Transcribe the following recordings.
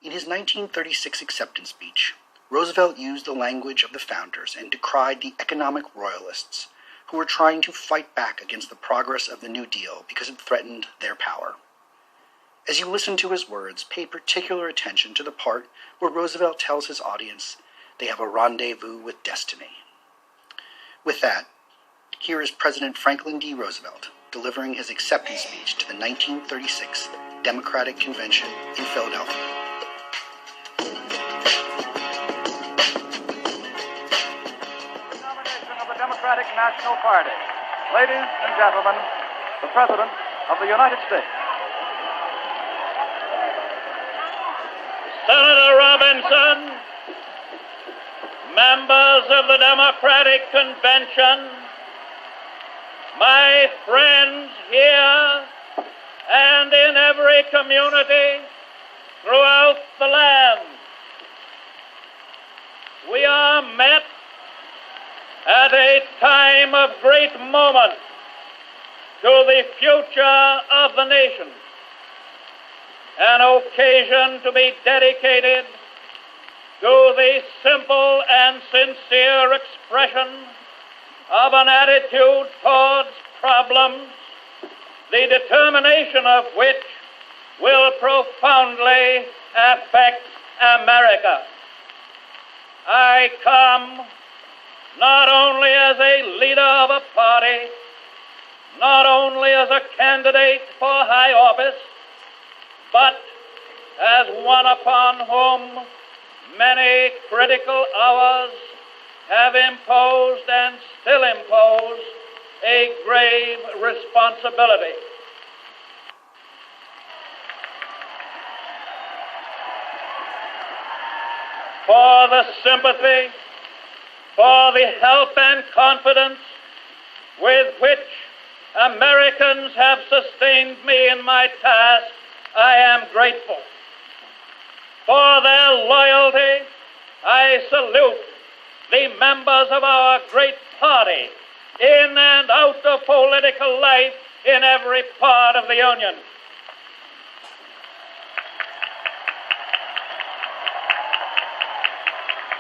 In his 1936 acceptance speech, Roosevelt used the language of the founders and decried the economic royalists who were trying to fight back against the progress of the New Deal because it threatened their power. As you listen to his words, pay particular attention to the part where Roosevelt tells his audience they have a rendezvous with destiny. With that, here is President Franklin D. Roosevelt delivering his acceptance speech to the 1936 Democratic Convention in Philadelphia. Nomination of the Democratic National Party. Ladies and gentlemen, the President of the United States. Senator Robinson, members of the Democratic Convention, my friends here and in every community throughout the land, we are met at a time of great moment to the future of the nation, an occasion to be dedicated to the simple and sincere expression of an attitude towards problems, the determination of which will profoundly affect America. I come not only as a leader of a party, not only as a candidate for high office, but as one upon whom many critical hours have imposed and still impose a grave responsibility. For the sympathy, for the help and confidence with which Americans have sustained me in my task, I am grateful. For their loyalty, I salute the members of our great party in and out of political life in every part of the Union.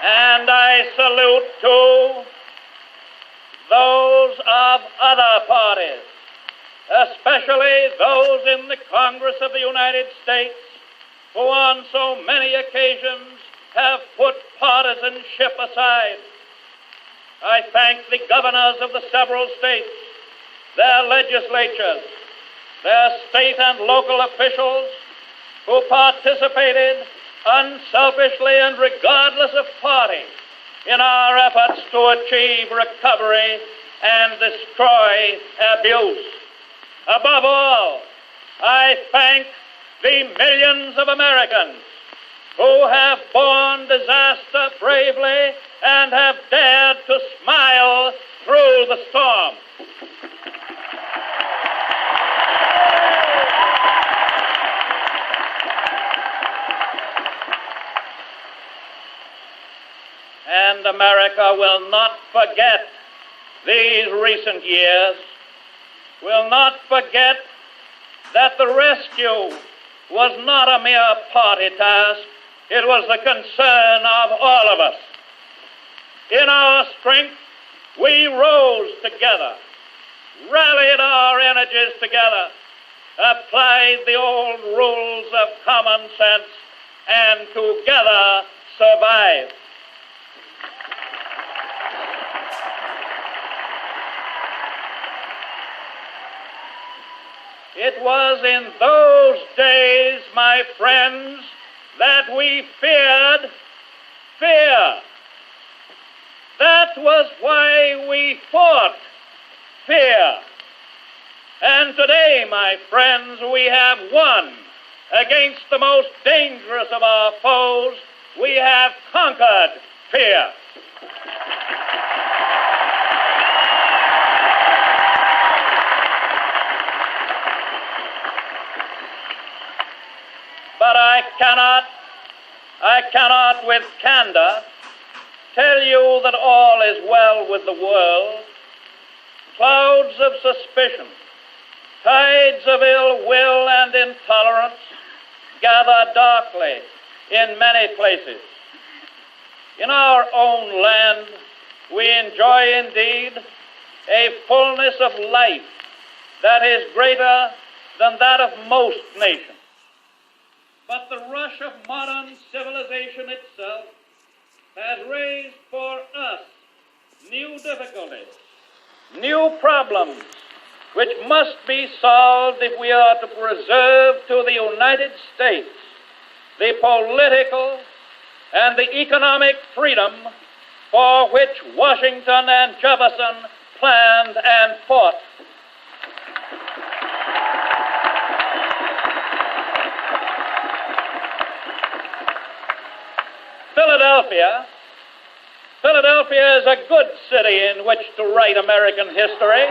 And I salute, too, those of other parties, especially those in the Congress of the United States, who on so many occasions have put partisanship aside. I thank the governors of the several states, their legislatures, their state and local officials who participated unselfishly and regardless of party in our efforts to achieve recovery and destroy abuse. Above all, I thank the millions of Americans who have borne disaster bravely and have dared to smile through the storm. And America will not forget these recent years, will not forget that the rescue was not a mere party task. It was the concern of all of us. In our strength, we rose together, rallied our energies together, applied the old rules of common sense, and together survived. It was in those days, my friends, that we feared fear. That was why we fought fear. And today, my friends, we have won against the most dangerous of our foes. We have conquered fear. But I cannot with candor tell you that all is well with the world. Clouds of suspicion, tides of ill will and intolerance gather darkly in many places. In our own land, we enjoy indeed a fullness of life that is greater than that of most nations. But the rush of modern civilization itself has raised for us new difficulties, new problems, which must be solved if we are to preserve to the United States the political and the economic freedom for which Washington and Jefferson planned and fought. Philadelphia is a good city in which to write American history.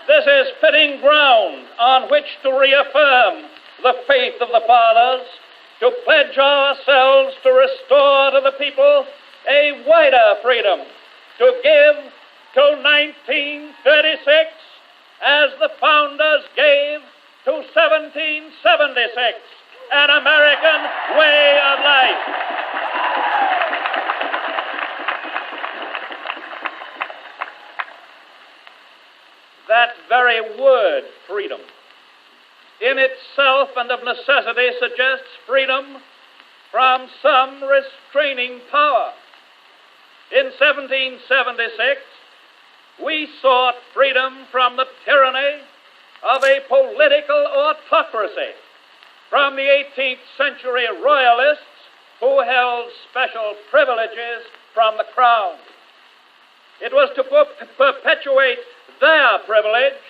This is fitting ground on which to reaffirm the faith of the fathers, to pledge ourselves to restore to the people a wider freedom, to give to 1936 as the founders gave to 1776, an American way of life. That very word, freedom, in itself and of necessity suggests freedom from some restraining power. In 1776, we sought freedom from the tyranny of a political autocracy, from the 18th century royalists who held special privileges from the crown. It was to perpetuate their privilege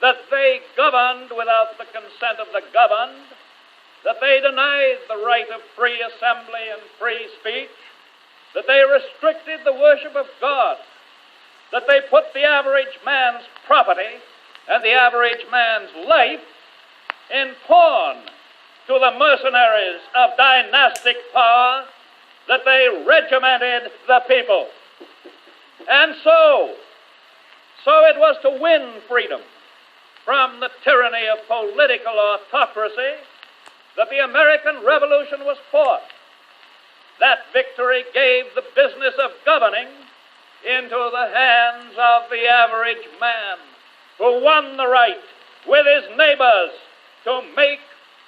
that they governed without the consent of the governed, that they denied the right of free assembly and free speech, that they restricted the worship of God, that they put the average man's property and the average man's life in pawn to the mercenaries of dynastic power, that they regimented the people. And so it was to win freedom from the tyranny of political autocracy that the American Revolution was fought. That victory gave the business of governing into the hands of the average man, who won the right with his neighbors to make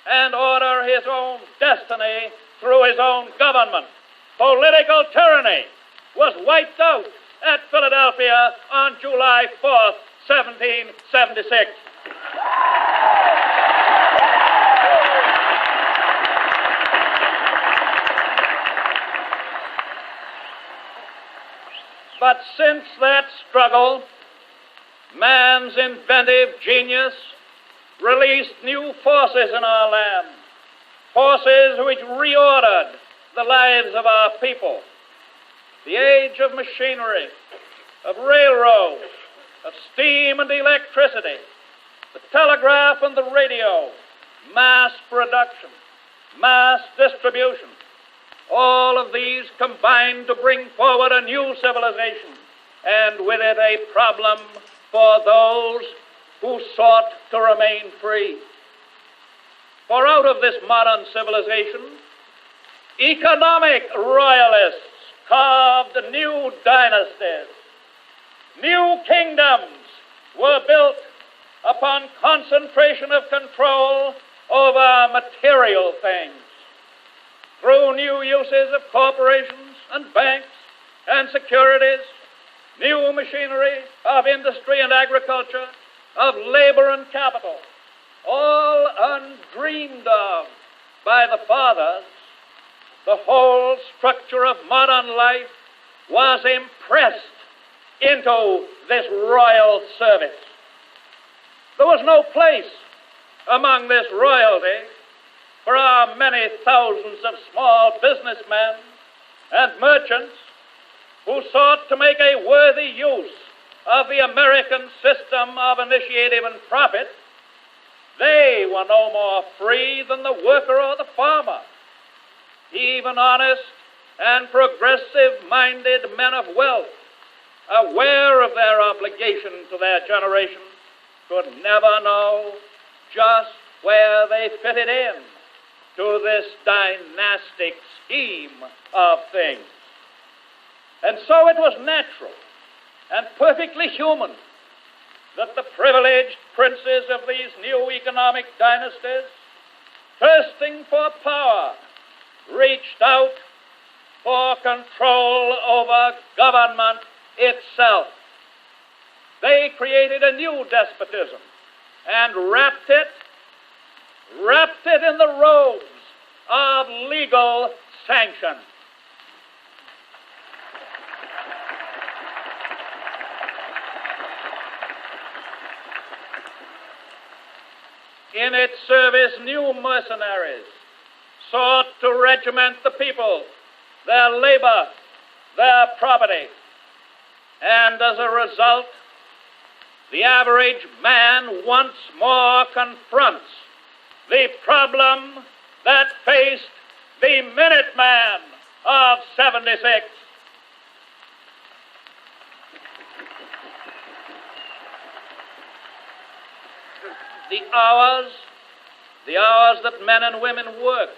and order his own destiny through his own government. Political tyranny was wiped out at Philadelphia on July 4th, 1776. But since that struggle, man's inventive genius released new forces in our land, forces which reordered the lives of our people. The age of machinery, of railroads, of steam and electricity, the telegraph and the radio, mass production, mass distribution, all of these combined to bring forward a new civilization, and with it a problem for those who sought to remain free. For out of this modern civilization, economic royalists carved new dynasties. New kingdoms were built upon concentration of control over material things. Through new uses of corporations and banks and securities, new machinery of industry and agriculture, of labor and capital, all undreamed of by the fathers, the whole structure of modern life was impressed into this royal service. There was no place among this royalty for our many thousands of small businessmen and merchants who sought to make a worthy use of the American system of initiative and profit. They were no more free than the worker or the farmer. Even honest, and progressive-minded men of wealth, aware of their obligation to their generation, could never know just where they fitted in to this dynastic scheme of things. And so it was natural and perfectly human that the privileged princes of these new economic dynasties, thirsting for power, reached out for control over government itself. They created a new despotism and wrapped it in the robes of legal sanction. In its service, new mercenaries sought to regiment the people, their labor, their property. And as a result, the average man once more confronts the problem that faced the Minuteman of '76. The hours that men and women work,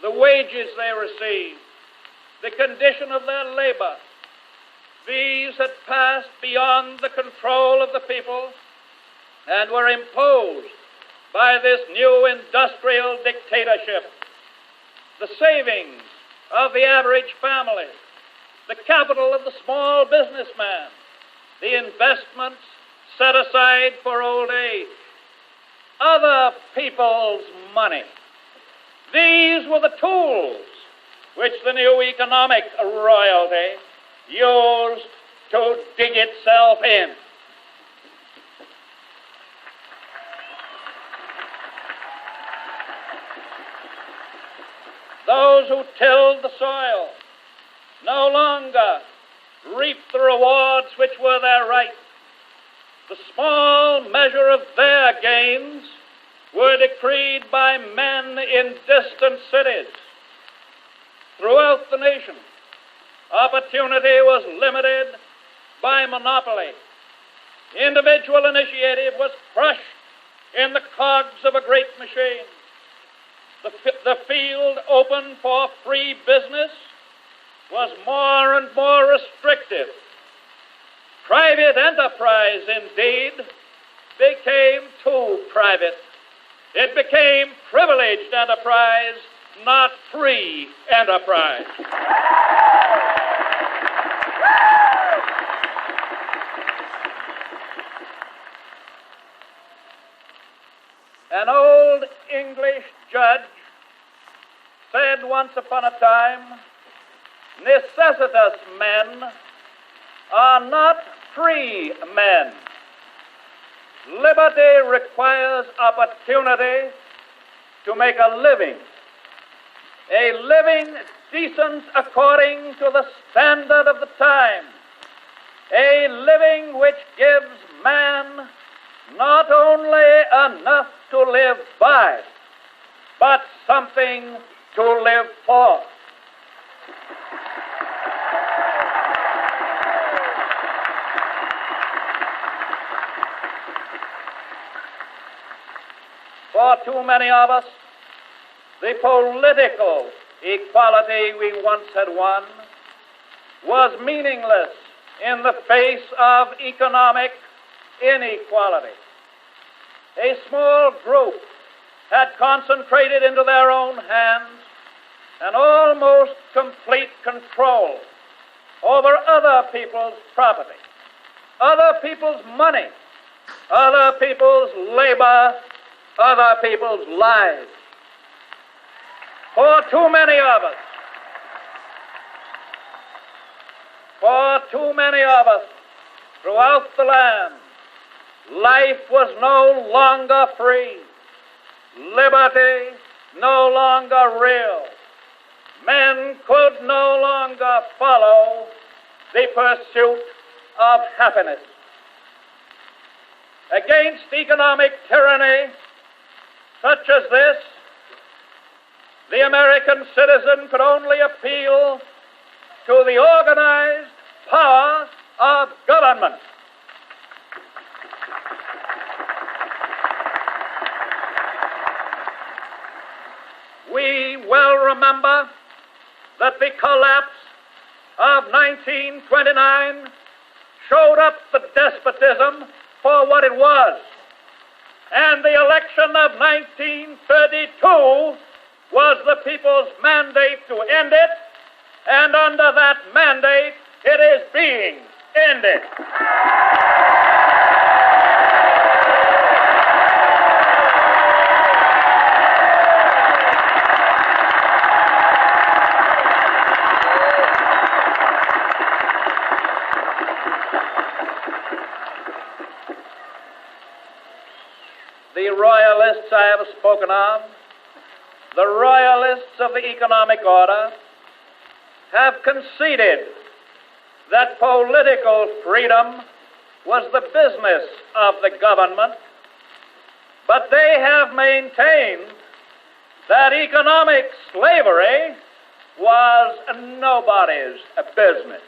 the wages they receive, the condition of their labor, these had passed beyond the control of the people and were imposed by this new industrial dictatorship. The savings of the average family, the capital of the small businessman, the investments set aside for old age, other people's money. These were the tools which the new economic royalty used to dig itself in. Those who tilled the soil no longer reaped the rewards which were their right. The small measure of their gains were decreed by men in distant cities. Throughout the nation, opportunity was limited by monopoly. Individual initiative was crushed in the cogs of a great machine. The field open for free business was more and more restrictive. Private enterprise, indeed, became too private. It became privileged enterprise, not free enterprise. An old English judge said once upon a time, necessitous men are not free men. Liberty requires opportunity to make a living decent according to the standard of the time, a living which gives man not only enough to live by, but something to live for. For too many of us, the political equality we once had won was meaningless in the face of economic inequality. A small group had concentrated into their own hands an almost complete control over other people's property, other people's money, other people's labor, other people's lives. For too many of us throughout the land, life was no longer free, liberty no longer real. Men could no longer follow the pursuit of happiness. Against economic tyranny such as this, the American citizen could only appeal to the organized power of government. We well remember that the collapse of 1929 showed up the despotism for what it was. And the election of 1932 was the people's mandate to end it, and under that mandate, it is being ended. The royalists I have spoken of, the royalists of the economic order, have conceded that political freedom was the business of the government, but they have maintained that economic slavery was nobody's business.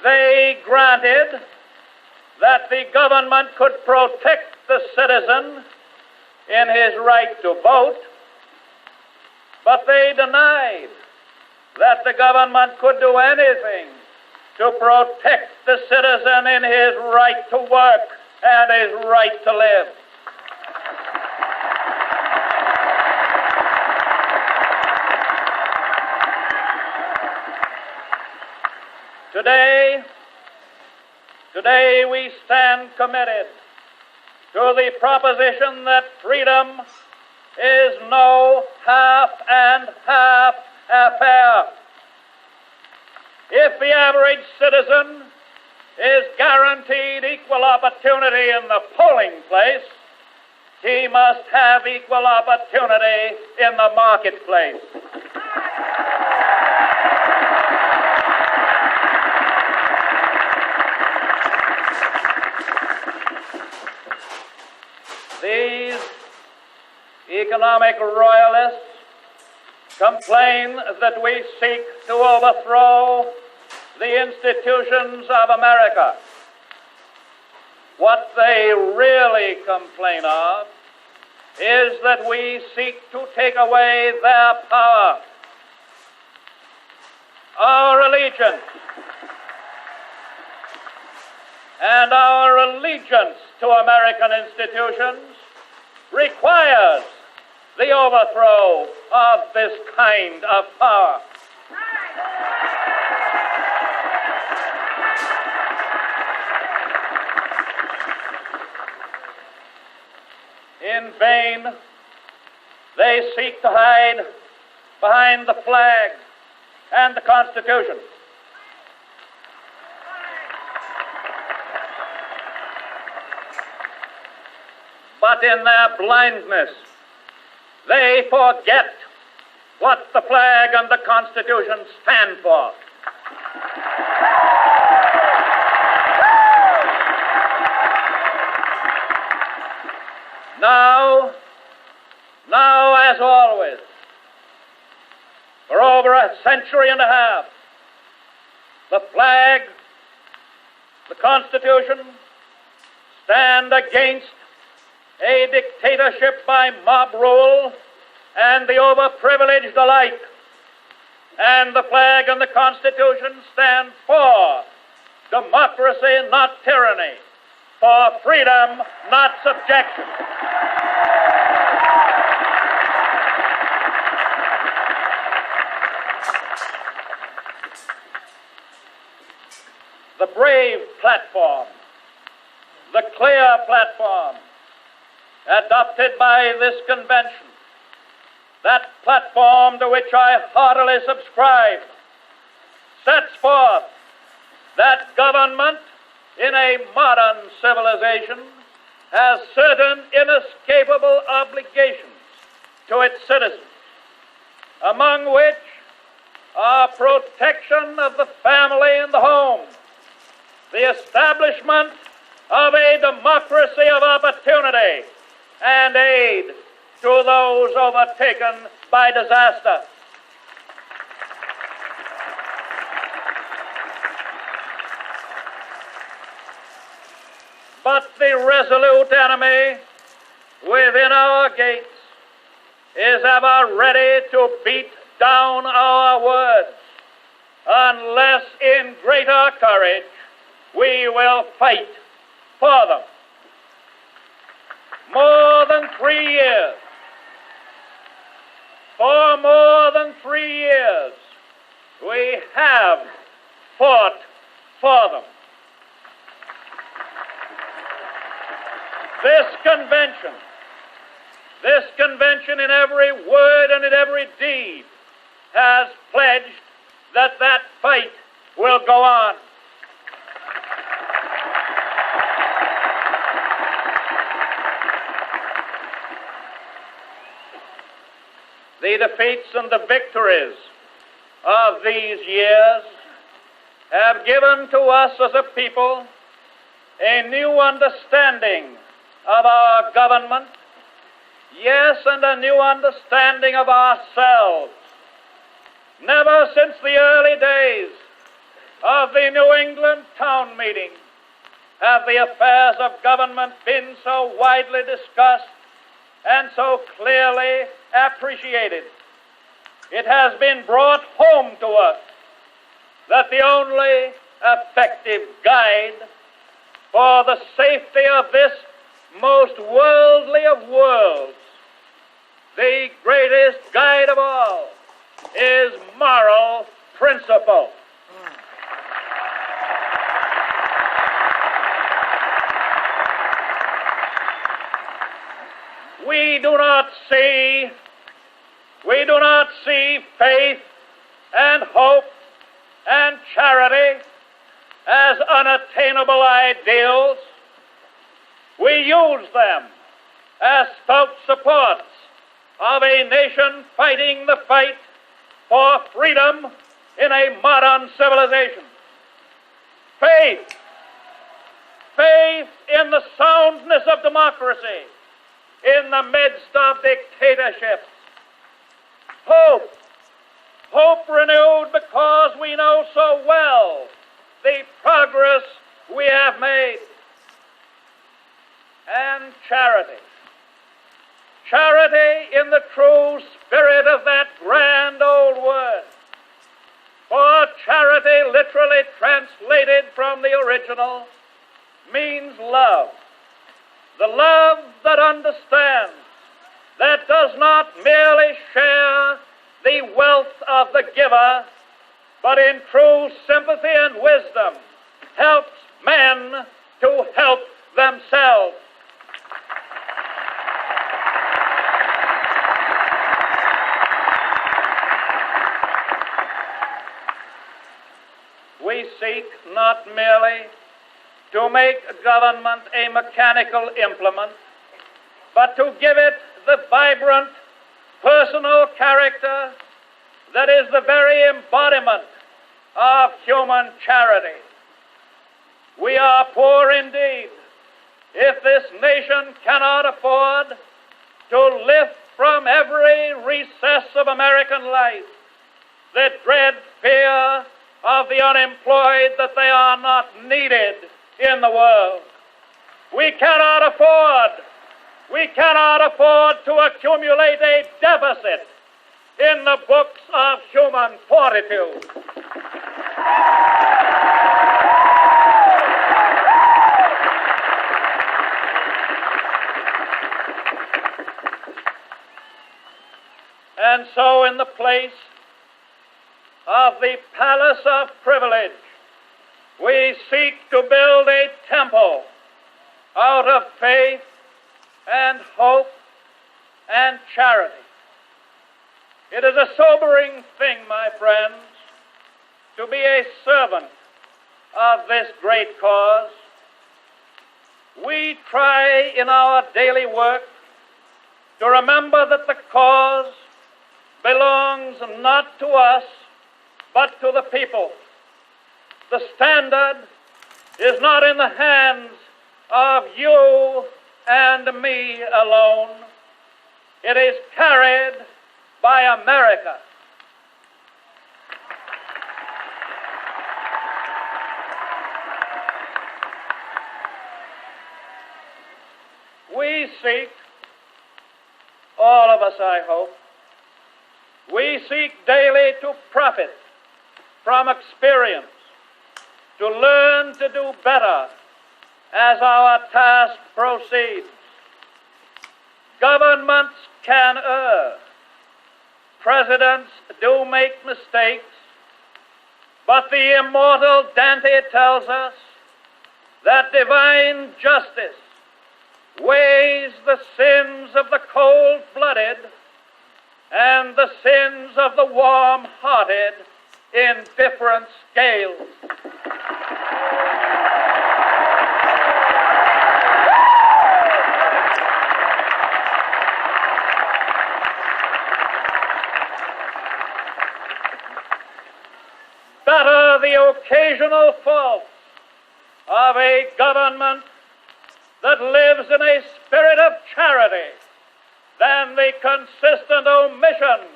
They granted that the government could protect the citizen in his right to vote, but they denied that the government could do anything to protect the citizen in his right to work and his right to live. Today we stand committed to the proposition that freedom is no half and half affair. If the average citizen is guaranteed equal opportunity in the polling place, he must have equal opportunity in the marketplace. These economic royalists complain that we seek to overthrow the institutions of America. What they really complain of is that we seek to take away their power. Our allegiance to American institutions requires the overthrow of this kind of power. In vain, they seek to hide behind the flag and the Constitution. But in their blindness, they forget what the flag and the Constitution stand for. Now, as always, for over a century and a half, the flag, the Constitution, stand against a dictatorship by mob rule and the overprivileged alike. And the flag and the Constitution stand for democracy, not tyranny, for freedom, not subjection. The brave platform, the clear platform adopted by this convention, that platform to which I heartily subscribe, sets forth that government in a modern civilization has certain inescapable obligations to its citizens, among which are protection of the family and the home, the establishment of a democracy of opportunity and aid to those overtaken by disaster. But the resolute enemy within our gates is ever ready to beat down our words, unless in greater courage we will fight for them. More than 3 years, for more than 3 years, we have fought for them. This convention in every word and in every deed has pledged that that fight will go on. The defeats and the victories of these years have given to us as a people a new understanding of our government, yes, and a new understanding of ourselves. Never since the early days of the New England town meeting have the affairs of government been so widely discussed and so clearly appreciated. It has been brought home to us that the only effective guide for the safety of this most worldly of worlds, the greatest guide of all, is moral principle. We do not see faith and hope and charity as unattainable ideals. We use them as stout supports of a nation fighting the fight for freedom in a modern civilization. Faith in the soundness of democracy in the midst of dictatorships. Hope renewed because we know so well the progress we have made. And charity in the true spirit of that grand old word. For charity, literally translated from the original, means love. The love that understands, that does not merely share the wealth of the giver, but in true sympathy and wisdom helps men to help themselves. We seek not merely to make government a mechanical implement, but to give it the vibrant, personal character that is the very embodiment of human charity. We are poor indeed if this nation cannot afford to lift from every recess of American life the dread fear of the unemployed that they are not needed in the world. We cannot afford to accumulate a deficit in the books of human fortitude. And so in the place of the palace of privilege, we seek to build a temple out of faith and hope and charity. It is a sobering thing, my friends, to be a servant of this great cause. We try in our daily work to remember that the cause belongs not to us, but to the people. The standard is not in the hands of you and me alone. It is carried by America. We seek, all of us I hope, we seek daily to profit from experience, to learn to do better as our task proceeds. Governments can err. Presidents do make mistakes. But the immortal Dante tells us that divine justice weighs the sins of the cold-blooded and the sins of the warm-hearted in different scales. Better the occasional faults of a government that lives in a spirit of charity than the consistent omissions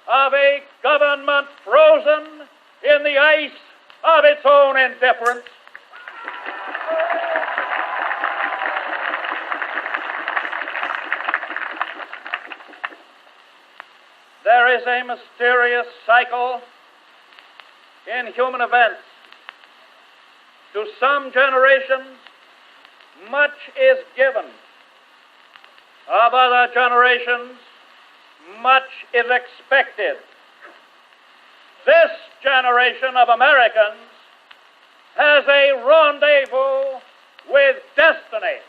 of a government frozen in the ice of its own indifference. There is a mysterious cycle in human events. To some generations, much is given. Of other generations, much is expected. This generation of Americans has a rendezvous with destiny.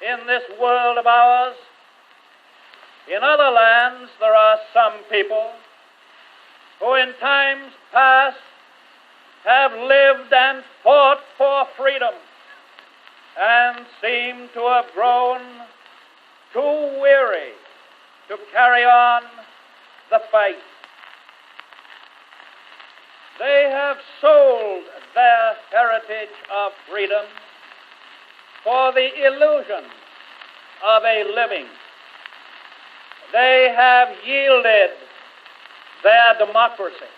In this world of ours, in other lands, there are some people who in times past have lived and fought for freedom and seem to have grown too weary to carry on the fight. They have sold their heritage of freedom for the illusion of a living. They have yielded their democracy.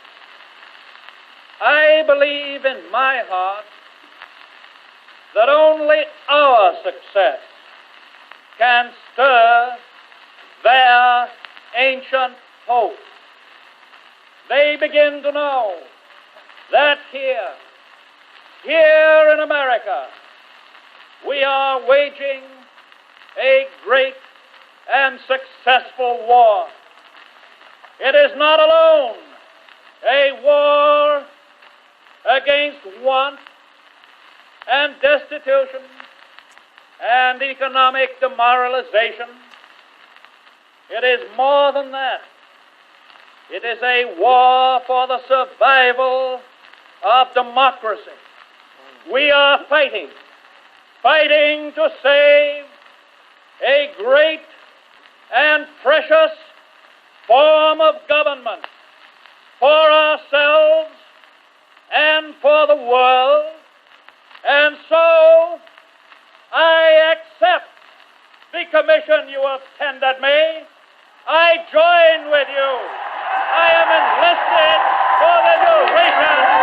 I believe in my heart that only our success can stir their ancient hope. They begin to know that here in America, we are waging a great and successful war. It is not alone a war against want and destitution and economic demoralization. It is more than that. It is a war for the survival of democracy. We are fighting to save a great and precious form of government for ourselves and for the world. And so I accept the commission you have tendered me. I join with you. I am enlisted for the duration